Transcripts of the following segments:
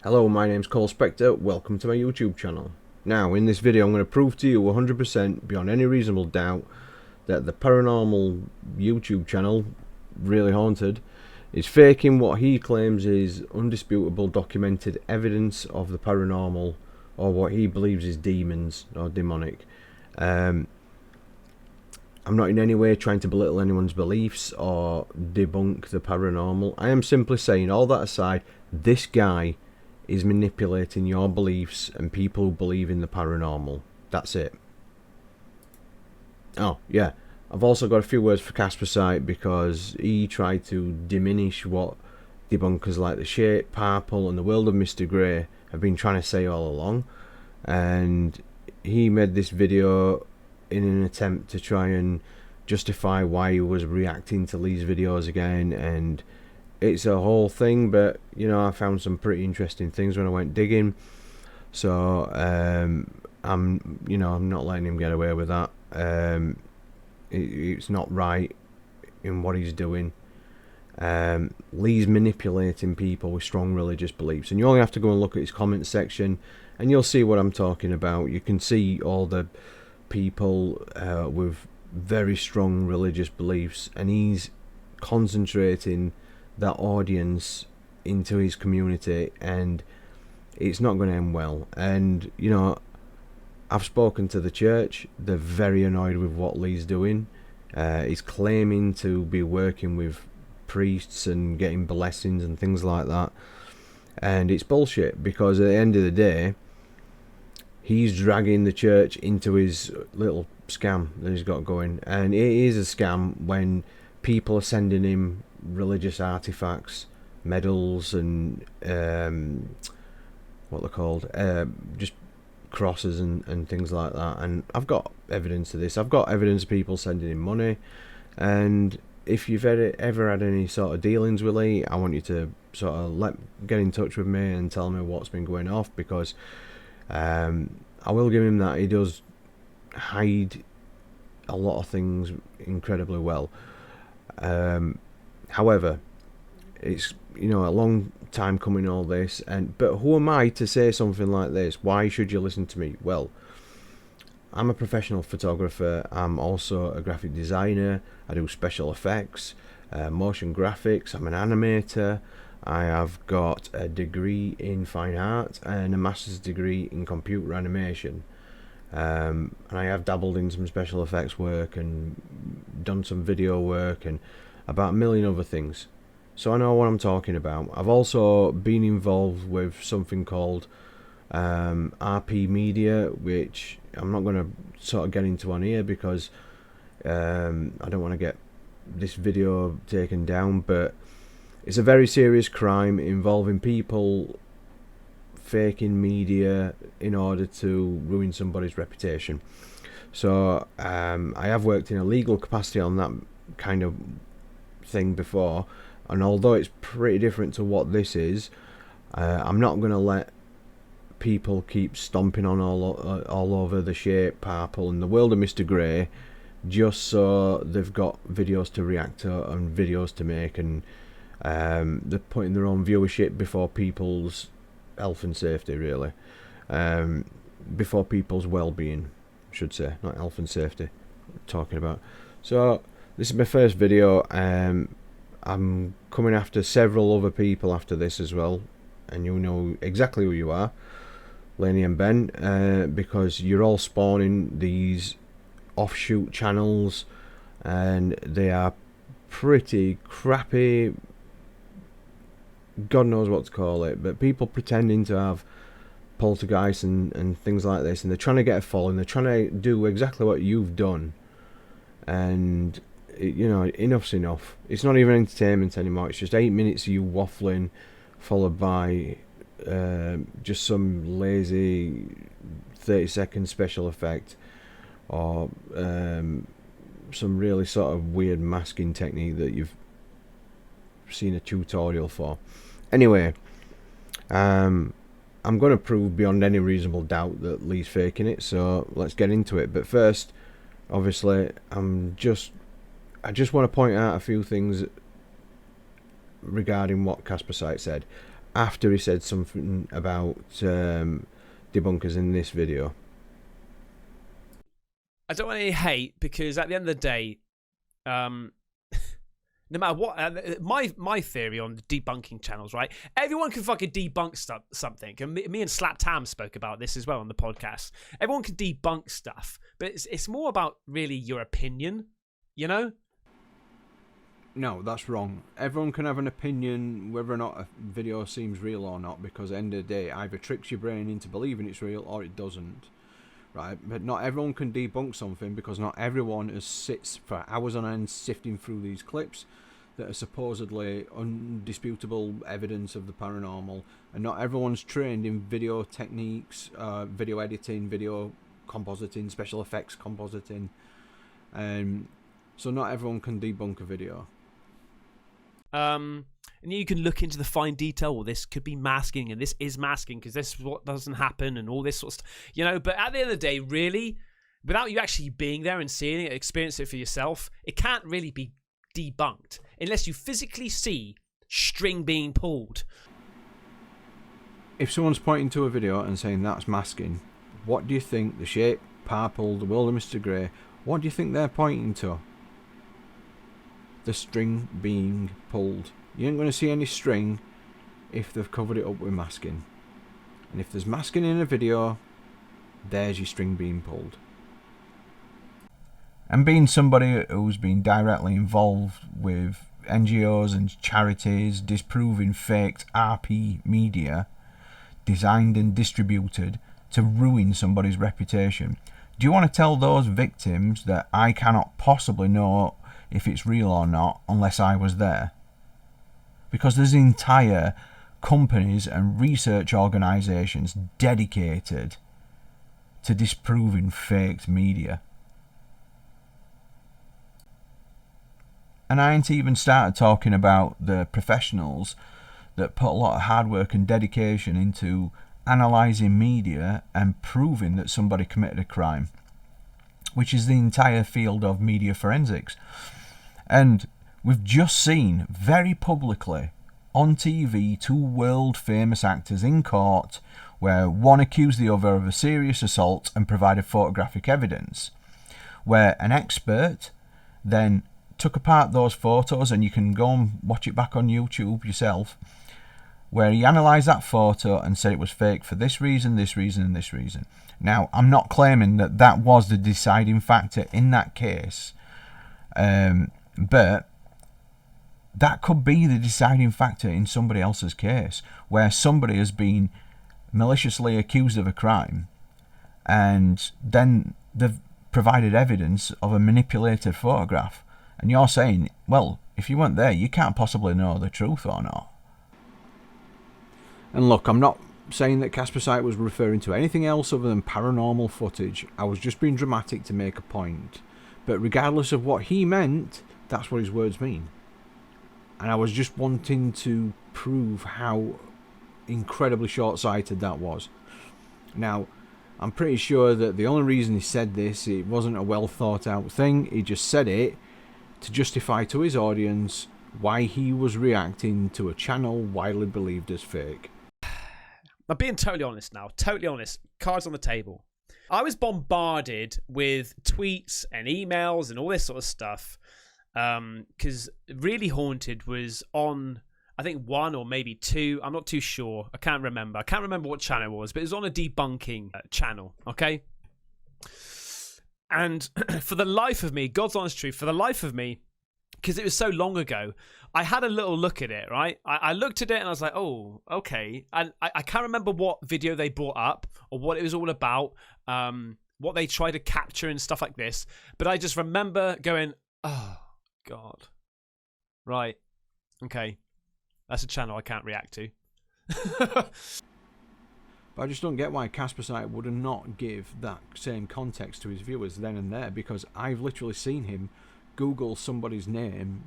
Hello, my name's Cole Spectre, welcome to my YouTube channel. Now, in this video I'm going to prove to you 100% beyond any reasonable doubt that the Paranormal YouTube channel, Really Haunted, is faking what he claims is undisputable documented evidence of the paranormal, or what he believes is demons or demonic. I'm not in any way trying to belittle anyone's beliefs or debunk the paranormal. I am simply saying, all that aside, this guy is manipulating your beliefs and people who believe in the paranormal. That's it. Oh, yeah. I've also got a few words for Caspersight because he tried to diminish what debunkers like the Shape, Parrple and the World of Mr. Grey have been trying to say all along. And he made this video in an attempt to try and justify why he was reacting to these videos again, and it's a whole thing, but you know, I found some pretty interesting things when I went digging, so I'm not letting him get away with that. It's not right in what he's doing. Lee's manipulating people with strong religious beliefs, and you only have to go and look at his comment section and you'll see what I'm talking about. You can see all the people with very strong religious beliefs, and he's concentrating that audience into his community, and it's not going to end well. And you know, I've spoken to the church. They're very annoyed with what Lee's doing. He's claiming to be working with priests and getting blessings and things like that, and it's bullshit, because at the end of the day he's dragging the church into his little scam that he's got going. And it is a scam when people are sending him religious artifacts, medals and what they're called, just crosses and things like that. And I've got evidence of this. I've got evidence of people sending him money. And if you've ever had any sort of dealings with Lee, I want you to sort of get in touch with me and tell me what's been going off, because I will give him that he does hide a lot of things incredibly well. However, it's, you know, a long time coming, all this, but who am I to say something like this? Why should you listen to me? Well, I'm a professional photographer. I'm also a graphic designer. I do special effects, motion graphics. I'm an animator. I have got a degree in fine art and a master's degree in computer animation. And I have dabbled in some special effects work and done some video work and about a million other things. So I know what I'm talking about. I've also been involved with something called RP Media, which I'm not going to sort of get into on here because I don't want to get this video taken down, but it's a very serious crime involving people faking media in order to ruin somebody's reputation. So I have worked in a legal capacity on that kind of thing before, and although it's pretty different to what this is, I'm not going to let people keep stomping on all over the Shape, Parrple and the World of Mr. Grey just so they've got videos to react to and videos to make, and they're putting their own viewership before people's health and safety, really, before people's well-being, I should say, not health and safety I'm talking about. So this is my first video. I'm coming after several other people after this as well, and you'll know exactly who you are, Laney and Ben, because you're all spawning these offshoot channels, and they are pretty crappy, God knows what to call it, but people pretending to have poltergeists and things like this, and they're trying to get a following, they're trying to do exactly what you've done, and you know, enough's enough. It's not even entertainment anymore. It's just 8 minutes of you waffling followed by just some lazy 30-second special effect, or some really sort of weird masking technique that you've seen a tutorial for. Anyway, I'm going to prove beyond any reasonable doubt that Lee's faking it, so let's get into it. But first, obviously, I just want to point out a few things regarding what Caspersight said. after he said something about debunkers in this video. I don't want any hate, because at the end of the day, no matter what, my theory on the debunking channels, right? Everyone can fucking debunk something. And me and Slap Tam spoke about this as well on the podcast. Everyone can debunk stuff, but it's more about really your opinion, you know? No, that's wrong. Everyone can have an opinion whether or not a video seems real or not, because at the end of the day, either tricks your brain into believing it's real or it doesn't. Right? But not everyone can debunk something, because not everyone sits for hours on end sifting through these clips that are supposedly undisputable evidence of the paranormal, and not everyone's trained in video techniques, video editing, video compositing, special effects compositing, so not everyone can debunk a video. And you can look into the fine detail. Well, this could be masking, and this is masking because this is what doesn't happen, and all this sort of stuff, you know. But at the end of the day, really, without you actually being there and seeing it, experience it for yourself, it can't really be debunked unless you physically see string being pulled. If someone's pointing to a video and saying that's masking, what do you think the shape, Parrple, the world of Mr. Grey, what do you think they're pointing to? The string being pulled. You ain't going to see any string if they've covered it up with masking. And if there's masking in a video, there's your string being pulled. And being somebody who's been directly involved with NGOs and charities disproving faked RP media designed and distributed to ruin somebody's reputation, do you want to tell those victims that I cannot possibly know if it's real or not unless I was there? Because there's entire companies and research organisations dedicated to disproving faked media. And I ain't even started talking about the professionals that put a lot of hard work and dedication into analysing media and proving that somebody committed a crime, which is the entire field of media forensics. And we've just seen very publicly on TV 2 world famous actors in court where one accused the other of a serious assault and provided photographic evidence, where an expert then took apart those photos, and you can go and watch it back on YouTube yourself, where he analysed that photo and said it was fake for this reason, this reason and this reason. Now, I'm not claiming that that was the deciding factor in that case, but that could be the deciding factor in somebody else's case, where somebody has been maliciously accused of a crime, and then they've provided evidence of a manipulated photograph. And you're saying, well, if you weren't there, you can't possibly know the truth or not. And look, I'm not saying that Caspersight was referring to anything else other than paranormal footage. I was just being dramatic to make a point. But regardless of what he meant, that's what his words mean. And I was just wanting to prove how incredibly short-sighted that was. Now, I'm pretty sure that the only reason he said this, it wasn't a well thought out thing. He just said it to justify to his audience why he was reacting to a channel widely believed as fake. I'm being totally honest now. Totally honest. Cards on the table. I was bombarded with tweets and emails and all this sort of stuff. Because Really Haunted was on, I think, 1 or maybe 2. I'm not too sure. I can't remember. I can't remember what channel it was, but it was on a debunking channel. Okay. And for the life of me, God's honest truth, for the life of me, because it was so long ago, I had a little look at it, right? I looked at it and I was like, oh, okay. And I can't remember what video they brought up or what it was all about, what they tried to capture and stuff like this. But I just remember going, oh, God. Right. Okay. That's a channel I can't react to. But I just don't get why Caspersight would not give that same context to his viewers then and there, because I've literally seen him Google somebody's name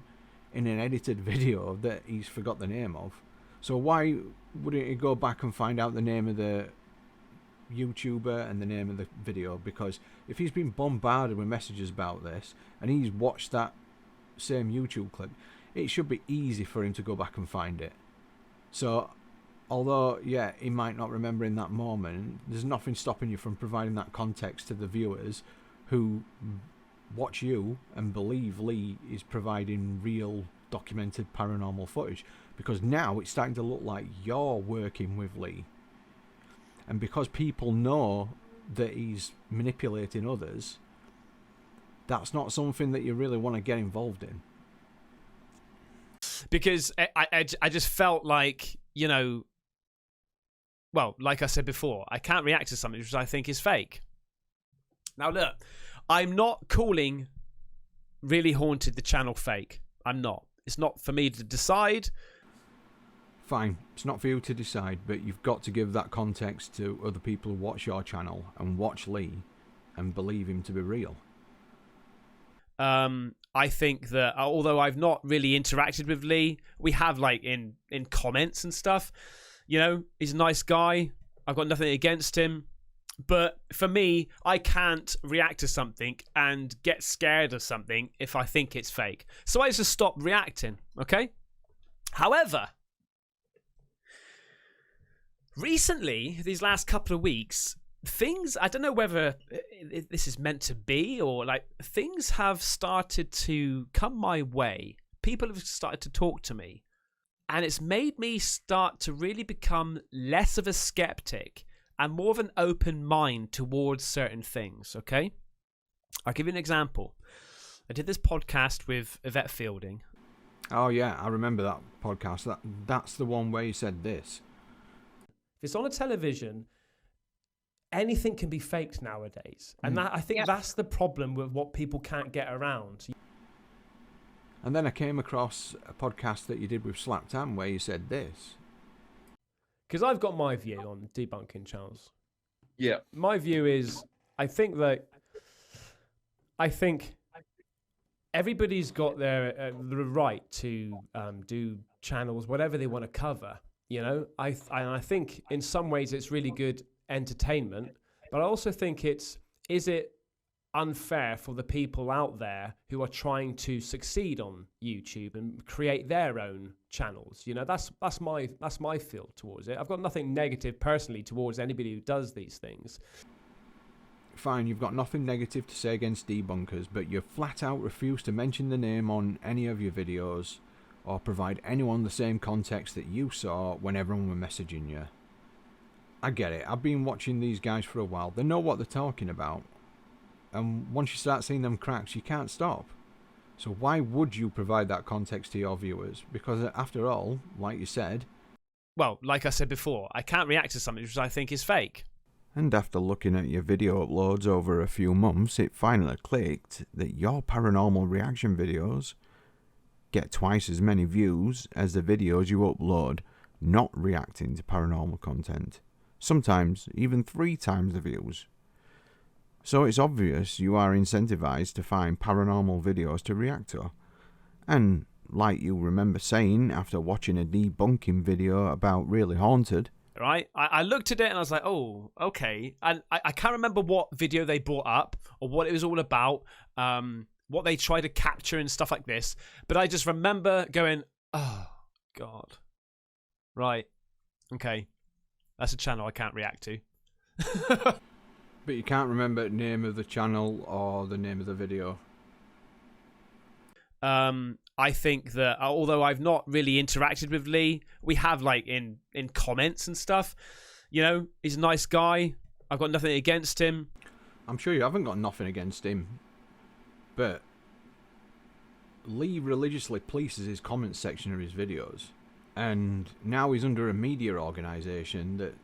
in an edited video that he's forgot the name of. So why wouldn't he go back and find out the name of the YouTuber and the name of the video? Because if he's been bombarded with messages about this and he's watched that same YouTube clip, it should be easy for him to go back and find it. So Although, yeah, he might not remember in that moment, there's nothing stopping you from providing that context to the viewers who watch you and believe Lee is providing real documented paranormal footage. Because now it's starting to look like you're working with Lee. And because people know that he's manipulating others, that's not something that you really want to get involved in. Because I just felt like, you know, well, like I said before, I can't react to something which I think is fake. Now, look, I'm not calling Really Haunted the channel fake. I'm not. It's not for me to decide. Fine, it's not for you to decide, but you've got to give that context to other people who watch your channel and watch Lee and believe him to be real. I think that although I've not really interacted with Lee, we have like in comments and stuff. You know, he's a nice guy. I've got nothing against him. But for me, I can't react to something and get scared of something if I think it's fake. So I just stop reacting, okay? However, recently, these last couple of weeks, things, I don't know whether this is meant to be or like things have started to come my way. People have started to talk to me. And it's made me start to really become less of a skeptic and more of an open mind towards certain things, okay? I'll give you an example. I did this podcast with Yvette Fielding. Oh, yeah, I remember that podcast. That's the one where you said this. If it's on a television, anything can be faked nowadays. And that, I think that's the problem with what people can't get around. And then I came across a podcast that you did with Slap Tam where you said this. Because I've got my view on debunking channels. Yeah. My view is, I think everybody's got their the right to do channels, whatever they want to cover. You know, I think in some ways it's really good entertainment, but I also think is it unfair for the people out there who are trying to succeed on YouTube and create their own channels? You know, that's my feel towards it. I've got nothing negative personally towards anybody who does these things. Fine, you've got nothing negative to say against debunkers, but you flat out refuse to mention the name on any of your videos or provide anyone the same context that you saw when everyone were messaging you. I get it. I've been watching these guys for a while. They know what they're talking about. And once you start seeing them cracks, you can't stop. So why would you provide that context to your viewers? Because after all, like you said... Well, like I said before, I can't react to something which I think is fake. And after looking at your video uploads over a few months, it finally clicked that your paranormal reaction videos get twice as many views as the videos you upload not reacting to paranormal content. Sometimes even 3 times the views. So it's obvious you are incentivized to find paranormal videos to react to. And like you remember saying after watching a debunking video about Really Haunted... Right? I looked at it and I was like, oh, okay. And I can't remember what video they brought up or what it was all about, what they tried to capture and stuff like this. But I just remember going, oh, God. Right. Okay. That's a channel I can't react to. But you can't remember the name of the channel or the name of the video. I think that although I've not really interacted with Lee, we have like in comments and stuff. You know, he's a nice guy. I've got nothing against him. I'm sure you haven't got nothing against him. But Lee religiously polices his comments section of his videos. And now he's under a media organisation that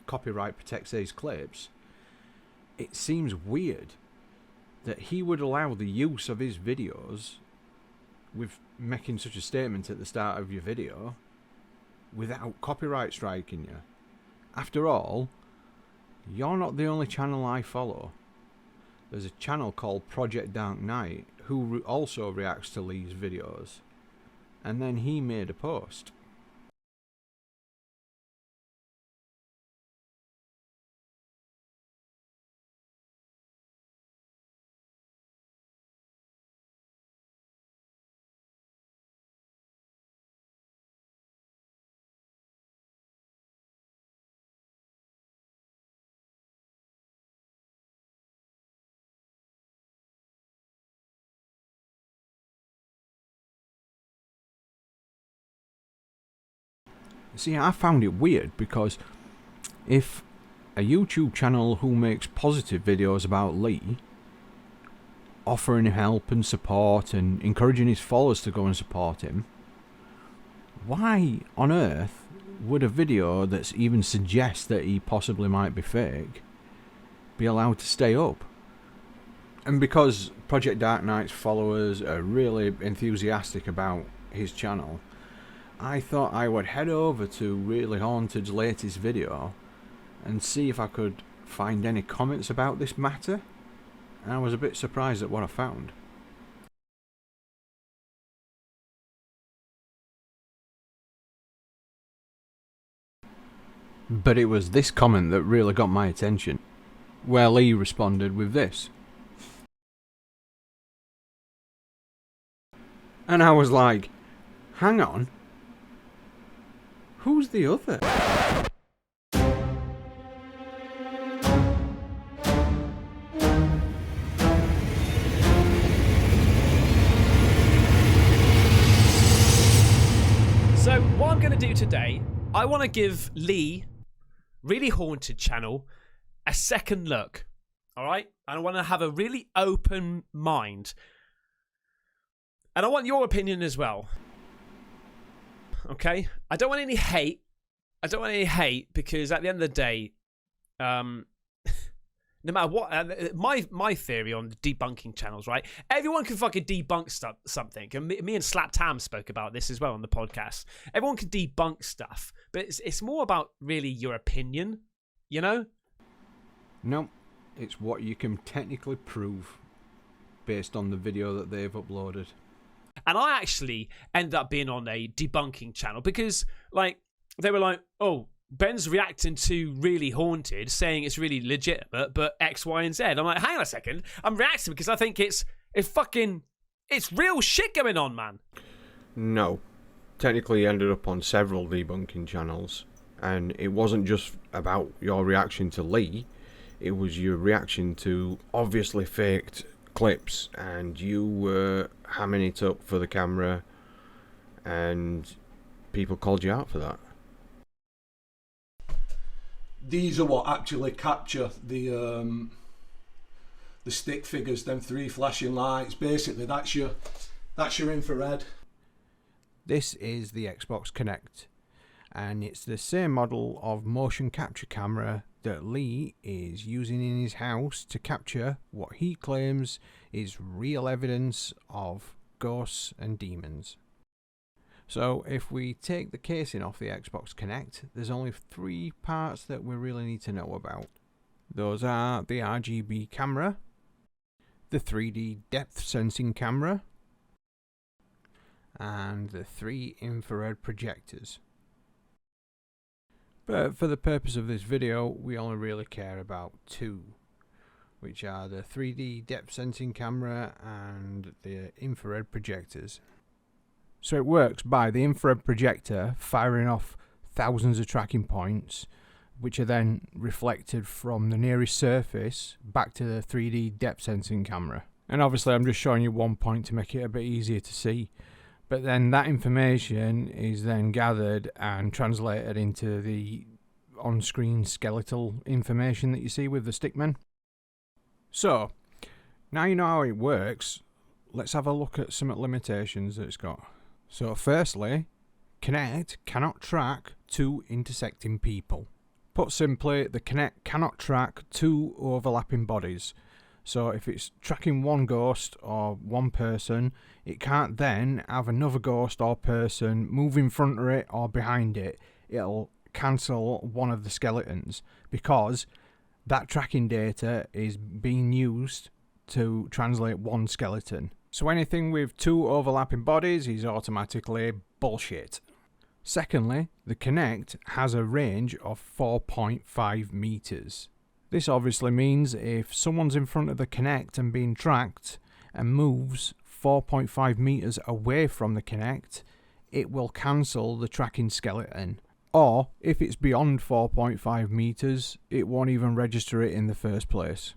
copyright protects his clips. It seems weird that he would allow the use of his videos with making such a statement at the start of your video without copyright striking you. After all, you're not the only channel I follow. There's a channel called Project Dark Knight who also reacts to Lee's videos. And then he made a post. See, I found it weird because if a YouTube channel who makes positive videos about Lee, offering him help and support and encouraging his followers to go and support him, why on earth would a video that's even suggests that he possibly might be fake be allowed to stay up? And because Project Dark Knight's followers are really enthusiastic about his channel, I thought I would head over to Really Haunted's latest video and see if I could find any comments about this matter. And I was a bit surprised at what I found. But it was this comment that really got my attention, where Lee responded with this. And I was like, hang on, who's the other? So what I'm going to do today, I want to give Lee, Really Haunted channel, a second look. All right? And I want to have a really open mind. And I want your opinion as well. Okay? I don't want any hate. I don't want any hate because at the end of the day, no matter what, my theory on debunking channels, right? Everyone can fucking debunk something. And me and Slap Tam spoke about this as well on the podcast. Everyone can debunk stuff, but it's more about really your opinion, you know? No, it's what you can technically prove based on the video that they've uploaded. And I actually ended up being on a debunking channel because, like, they were like, oh, Ben's reacting to Really Haunted, saying it's really legitimate, but X, Y, and Z. I'm like, hang on a second. I'm reacting because I think it's real shit going on, man. No. Technically, you ended up on several debunking channels, and it wasn't just about your reaction to Lee. It was your reaction to obviously faked clips, and you were hamming it up for the camera, and people called you out for that. These are what actually capture the stick figures, them three flashing lights. Basically, that's your infrared. This is the Xbox Kinect, and it's the same model of motion capture camera that Lee is using in his house to capture what he claims is real evidence of ghosts and demons. So if we take the casing off the Xbox Kinect, there's only 3 parts that we really need to know about. Those are the RGB camera, the 3D depth sensing camera, and the 3 infrared projectors. But for the purpose of this video, we only really care about 2, which are the 3D depth sensing camera and the infrared projectors. So it works by the infrared projector firing off thousands of tracking points, which are then reflected from the nearest surface back to the 3D depth sensing camera. And obviously I'm just showing you one point to make it a bit easier to see. But then that information is then gathered and translated into the on-screen skeletal information that you see with the stickman. So, now you know how it works, let's have a look at some limitations that it's got. So firstly, Kinect cannot track 2 intersecting people. Put simply, the Kinect cannot track 2 overlapping bodies. So if it's tracking one ghost or one person, it can't then have another ghost or person move in front of it or behind it. It'll cancel one of the skeletons because that tracking data is being used to translate one skeleton. So anything with 2 overlapping bodies is automatically bullshit. Secondly, the Kinect has a range of 4.5 meters. This obviously means if someone's in front of the Kinect and being tracked and moves 4.5 meters away from the Kinect, it will cancel the tracking skeleton. Or if it's beyond 4.5 meters, it won't even register it in the first place.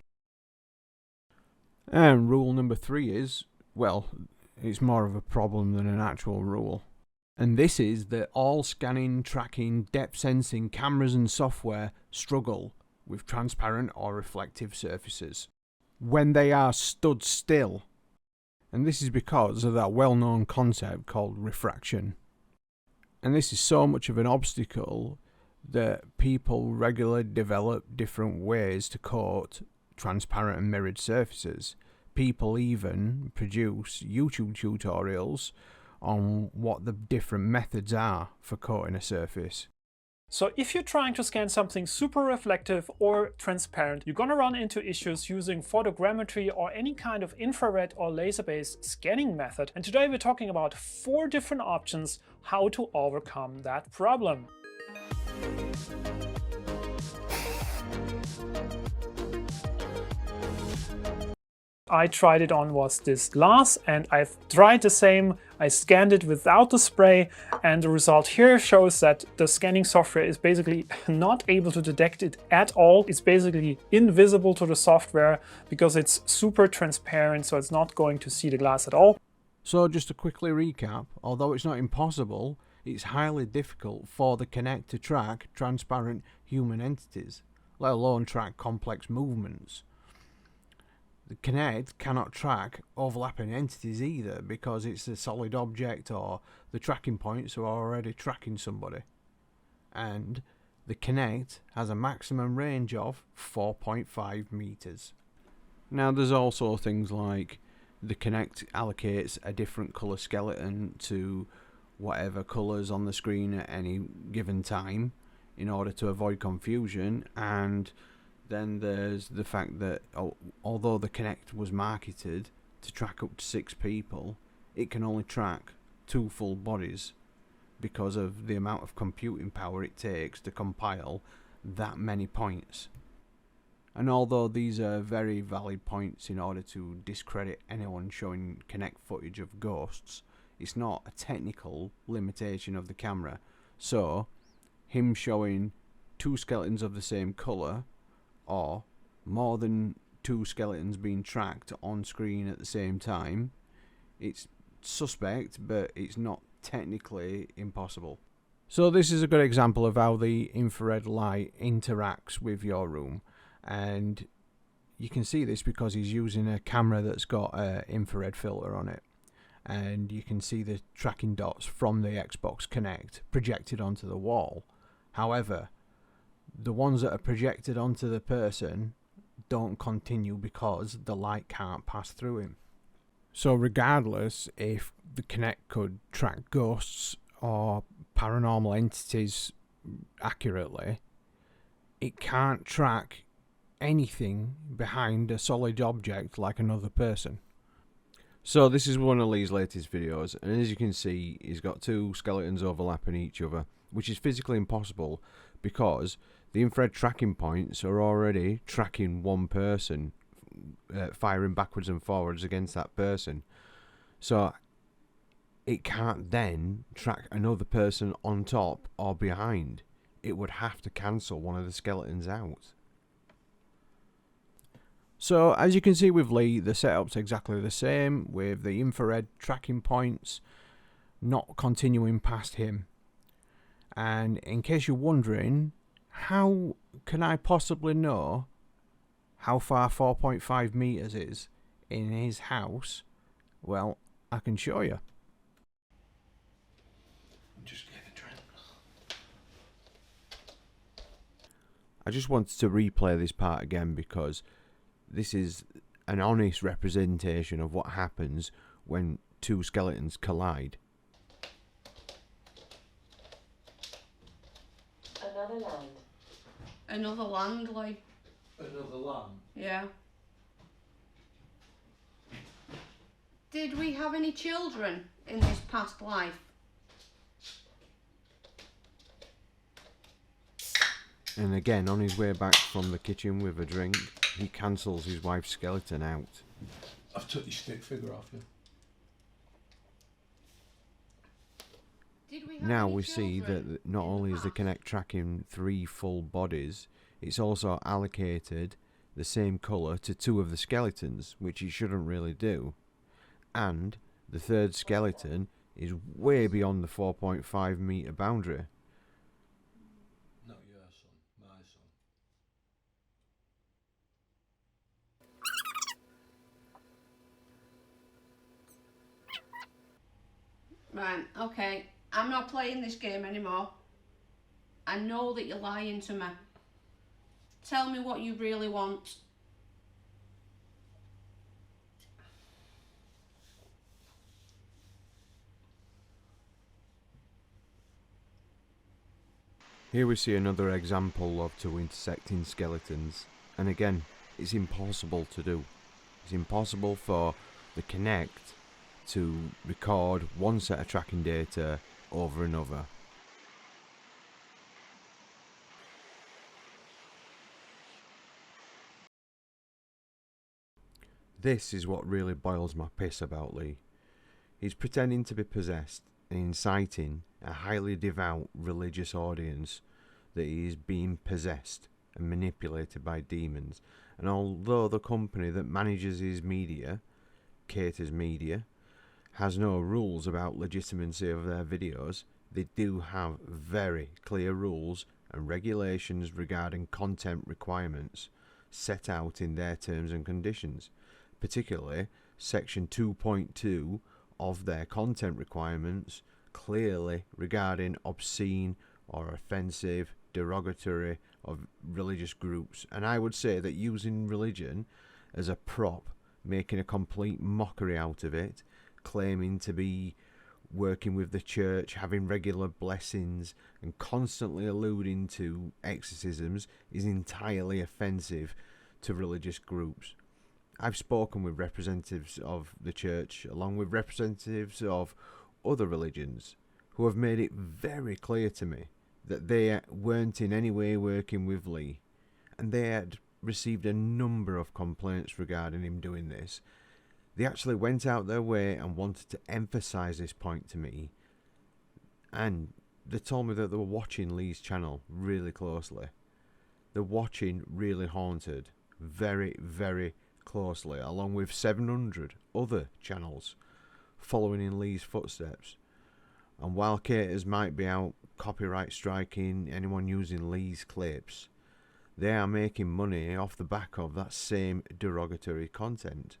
And rule number 3 is, well, it's more of a problem than an actual rule. And this is that all scanning, tracking, depth sensing cameras and software struggle with transparent or reflective surfaces when they are stood still. And this is because of that well-known concept called refraction. And this is so much of an obstacle that people regularly develop different ways to coat transparent and mirrored surfaces. People even produce YouTube tutorials on what the different methods are for coating a surface. So if you're trying to scan something super reflective or transparent, you're gonna run into issues using photogrammetry or any kind of infrared or laser-based scanning method. And today we're talking about 4 different options how to overcome that problem. I tried it on was this glass, and I've tried the same. I scanned it without the spray, and the result here shows that the scanning software is basically not able to detect it at all. It's basically invisible to the software because it's super transparent, so it's not going to see the glass at all. So just to quickly recap, although it's not impossible, it's highly difficult for the Kinect to track transparent human entities, let alone track complex movements. The Kinect cannot track overlapping entities either because it's a solid object or the tracking points are already tracking somebody. And the Kinect has a maximum range of 4.5 meters. Now there's also things like the Kinect allocates a different colour skeleton to whatever colours on the screen at any given time in order to avoid confusion, and then there's the fact that although the Kinect was marketed to track up to 6 people, it can only track 2 full bodies because of the amount of computing power it takes to compile that many points. And although these are very valid points in order to discredit anyone showing Kinect footage of ghosts, it's not a technical limitation of the camera. So, him showing 2 skeletons of the same colour or more than 2 skeletons being tracked on screen at the same time, it's suspect, but it's not technically impossible. So this is a good example of how the infrared light interacts with your room, and you can see this because he's using a camera that's got an infrared filter on it, and you can see the tracking dots from the Xbox Kinect projected onto the wall. However, the ones that are projected onto the person don't continue because the light can't pass through him. So regardless if the Kinect could track ghosts or paranormal entities accurately, it can't track anything behind a solid object like another person. So this is one of Lee's latest videos, and as you can see, he's got 2 skeletons overlapping each other, which is physically impossible because the infrared tracking points are already tracking one person, firing backwards and forwards against that person. So it can't then track another person on top or behind. It would have to cancel one of the skeletons out. So as you can see with Lee, the setup's exactly the same, with the infrared tracking points not continuing past him. And in case you're wondering, how can I possibly know how far 4.5 meters is in his house? Well, I can show you. I'm just getting a drink. I just wanted to replay this part again because this is an honest representation of what happens when 2 skeletons collide. Another land. Another land, like. Another lamb. Yeah. Did we have any children in this past life? And again, on his way back from the kitchen with a drink, he cancels his wife's skeleton out. I've took your stick figure off you. Did we have Now any we see children that not in the only is the past? Kinect tracking 3 full bodies, it's also allocated the same colour to 2 of the skeletons, which it shouldn't really do. And the 3rd skeleton is way beyond the 4.5 metre boundary. Not your son, my son. Right, okay. I'm not playing this game anymore. I know that you're lying to me. Tell me what you really want. Here we see another example of two intersecting skeletons, and again, it's impossible to do. It's impossible for the Kinect to record one set of tracking data over another. This is what really boils my piss about Lee. He's pretending to be possessed and inciting a highly devout religious audience that he is being possessed and manipulated by demons. And although the company that manages his media, Caters Media, has no rules about legitimacy of their videos, they do have very clear rules and regulations regarding content requirements set out in their terms and conditions, particularly section 2.2 of their content requirements, clearly regarding obscene or offensive, derogatory of religious groups. And I would say that using religion as a prop, making a complete mockery out of it, claiming to be working with the church, having regular blessings, and constantly alluding to exorcisms is entirely offensive to religious groups. I've spoken with representatives of the church, along with representatives of other religions, who have made it very clear to me that they weren't in any way working with Lee, and they had received a number of complaints regarding him doing this. They actually went out their way and wanted to emphasise this point to me, and they told me that they were watching Lee's channel really closely. They're watching Really Haunted very, very closely, along with 700 other channels following in Lee's footsteps. And while Caters might be out copyright striking anyone using Lee's clips, they are making money off the back of that same derogatory content.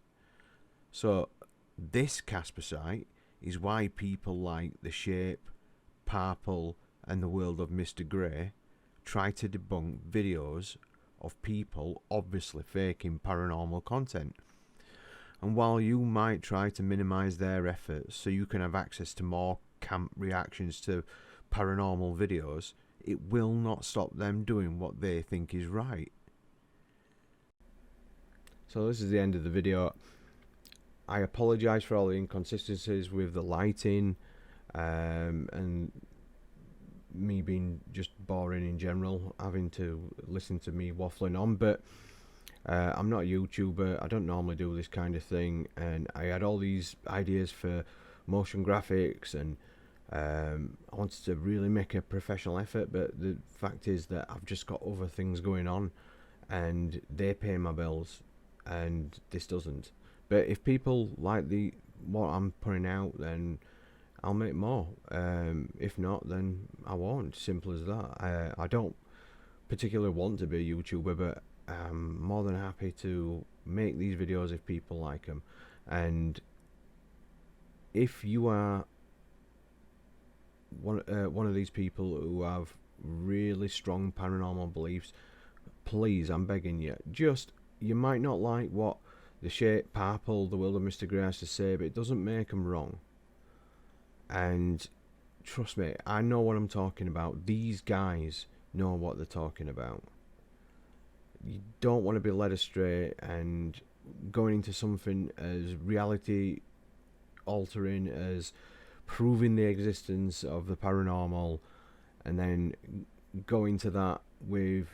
So this Caspersight is why people like The Shape, Parrple and the World of Mr. Grey try to debunk videos of people obviously faking paranormal content. And while you might try to minimise their efforts so you can have access to more camp reactions to paranormal videos, it will not stop them doing what they think is right. So this is the end of the video. I apologise for all the inconsistencies with the lighting and me being just boring in general, having to listen to me waffling on, but I'm not a YouTuber, I don't normally do this kind of thing, and I had all these ideas for motion graphics, and I wanted to really make a professional effort, but the fact is that I've just got other things going on and they pay my bills and this doesn't. But if people like what I'm putting out, then I'll make more. If not, then I won't. Simple as that. I don't particularly want to be a YouTuber, but I'm more than happy to make these videos if people like them. And if you are one of these people who have really strong paranormal beliefs, please, I'm begging you, you might not like what The Shape, Parrple, the World of Mr. Grey has to say, but it doesn't make them wrong. And trust me, I know what I'm talking about. These guys know what they're talking about. You don't want to be led astray and going into something as reality altering as proving the existence of the paranormal, and then go into that with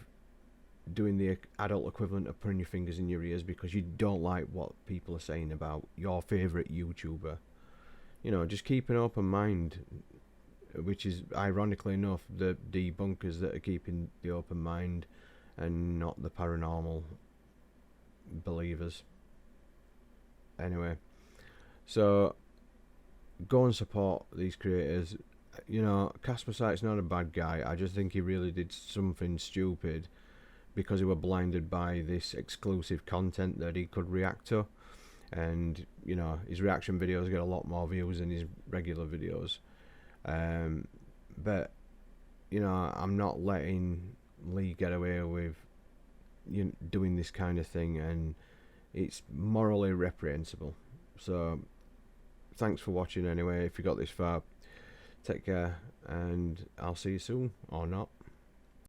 doing the adult equivalent of putting your fingers in your ears because you don't like what people are saying about your favourite YouTuber. You know, just keep an open mind, which is ironically enough the debunkers that are keeping the open mind and not the paranormal believers. Anyway, so go and support these creators. You know, Caspersight's not a bad guy. I just think he really did something stupid because he were blinded by this exclusive content that he could react to. And, you know, his reaction videos get a lot more views than his regular videos. But, you know, I'm not letting Lee get away with doing this kind of thing, and it's morally reprehensible. So, thanks for watching anyway. If you got this far, take care, and I'll see you soon, or not.